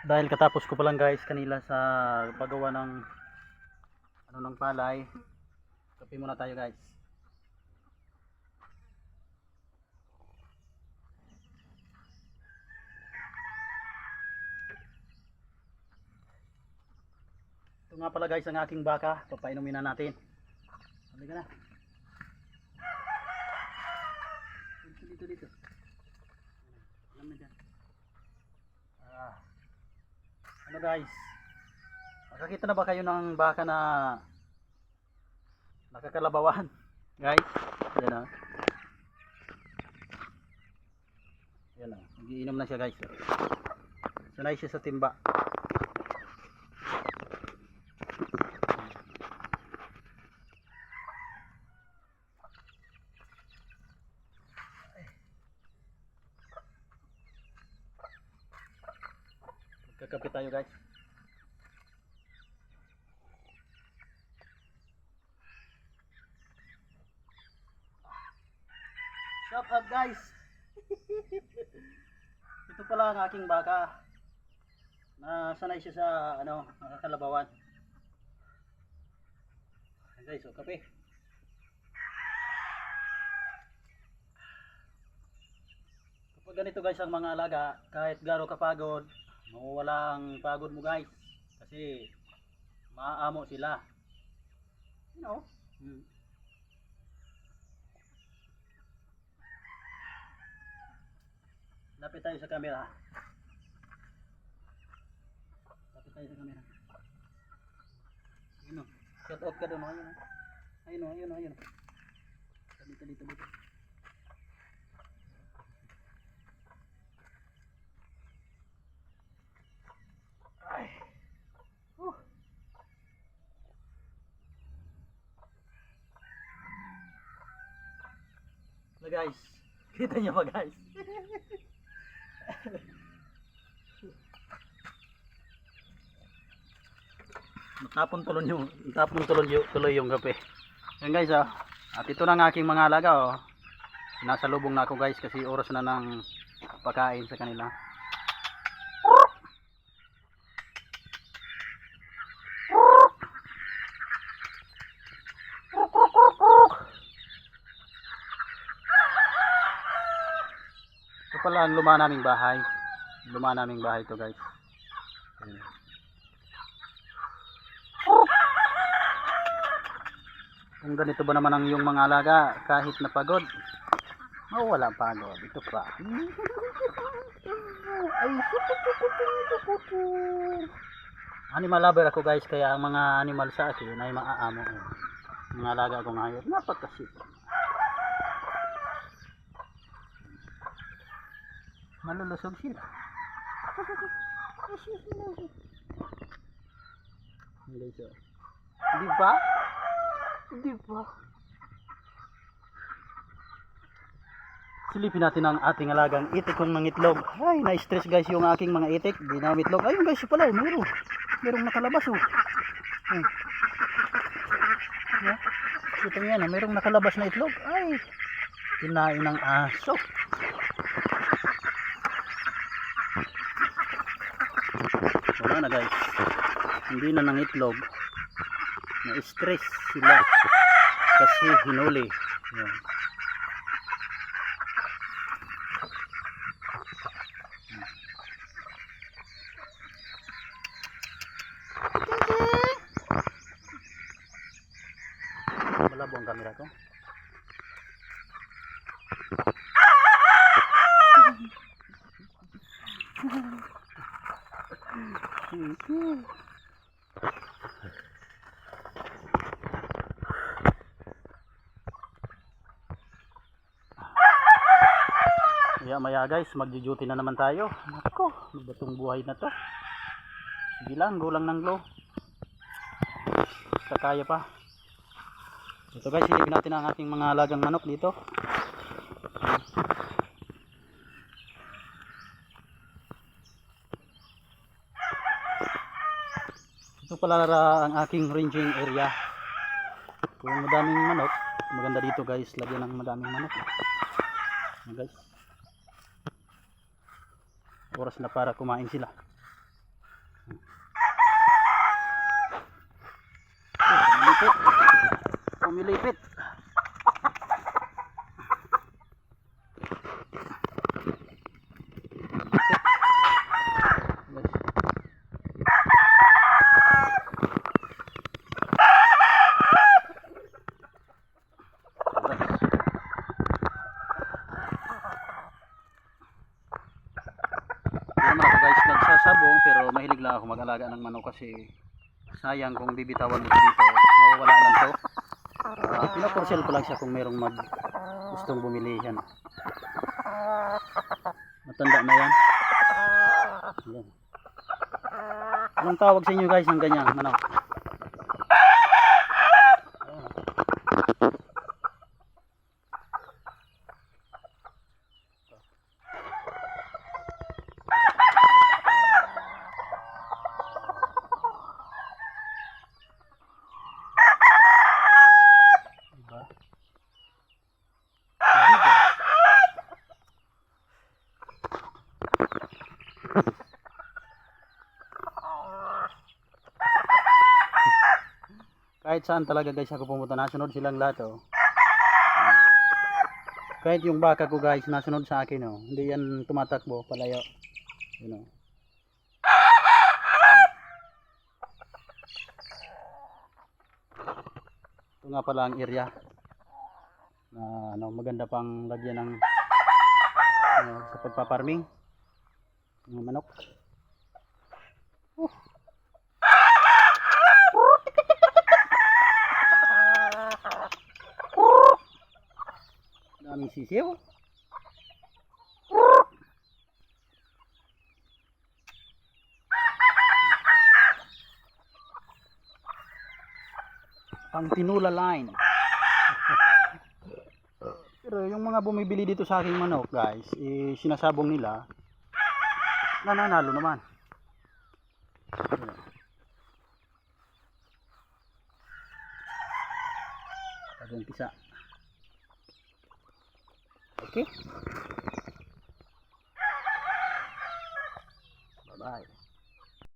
Dahil katapos ko pa lang guys kanila sa paggawa ng ng palay. Kape muna tayo guys. Ito nga pala guys ang aking baka, papainumin na natin. Halika na. Dito. Alam na dyan. Ano guys, nakakita na ba kayo ng baka na nakakalabawan? Guys, yan o. Yan o, nagiinom na siya guys. Sanay siya sa timba. Magkakape tayo guys. Shout out guys. Ito pala ang aking baka na sanay siya sa nakakalabawan. Guys, so kape. Kapag ganito guys ang mga alaga, kahit gaano kapagod, mawawala ang pagod mo guys. Kasi maaamo sila. You know? Lapit tayo sa camera. Lapit tayo sa camera. Ayun o. Shout out ka doon. Ayun o. Dito. Ay. Guys, kita niyo ba guys? Tapon tuloy yung kape. Yan guys at ito na ang aking mga alaga Nasa lubong na ako guys kasi oras na ng pagkain sa kanila. Ito pala ang luma naming bahay. Luma naming bahay to guys. Kung ganito ba naman ang yung mga alaga kahit napagod, wala pagod. Ito pa. Animal lover ako guys, kaya ang mga animal sa akin ay maaamo. Mga alaga ko ngayon, napakasipag. Malulusog sila. Di ba? Silipin natin ang ating alagang itik kong mangitlog. Ay, na-stress guys yung aking mga itik. Di na mitlog. Ayun guys, pala, merong nakalabas Ito yan, merong nakalabas na itlog. Ay, kinain ng aso. Wala na guys, hindi na ng itlog. Na-stress sila kasi hinuli. Yan. Malabo ang camera ko. Maya guys, magdi-duty na naman tayo. Nako, ano ba itong buhay na to? Sige lang, gulang ng glow. Kaya pa. Ito guys, silipin natin ang ating mga alagang manok dito. Ito pala ang aking ranging area. Kung madaming manok, maganda dito guys, lagyan ng madaming manok. Guys, oras na para kumain sila. Pumilipit. Pumilipit. Naman ako guys nagsasabong, pero mahilig lang ako mag-alaga ng manok kasi sayang kung bibitawan mo ito dito, mawawala lang to. Pinaporsel ko lang siya kung merong gustong bumili yan. Matanda na yan. Ayan. Anong tawag sa inyo guys ng ganyan manok? Kahit saan talaga guys ako pumunta, nasunod silang lahat oh. Kahit yung baka ko guys nasunod sa akin oh. Hindi yan tumatakbo palayo. You know. Ito nga pala ang area na maganda pang lagyan ng sa pagpaparming ng manok. Daming sisiw. Pang tinula line. Pero yung mga bumibili dito sa aking manok guys, sinasabong nila, nananalo naman. Pag-umpisa. Okay. Bye-bye.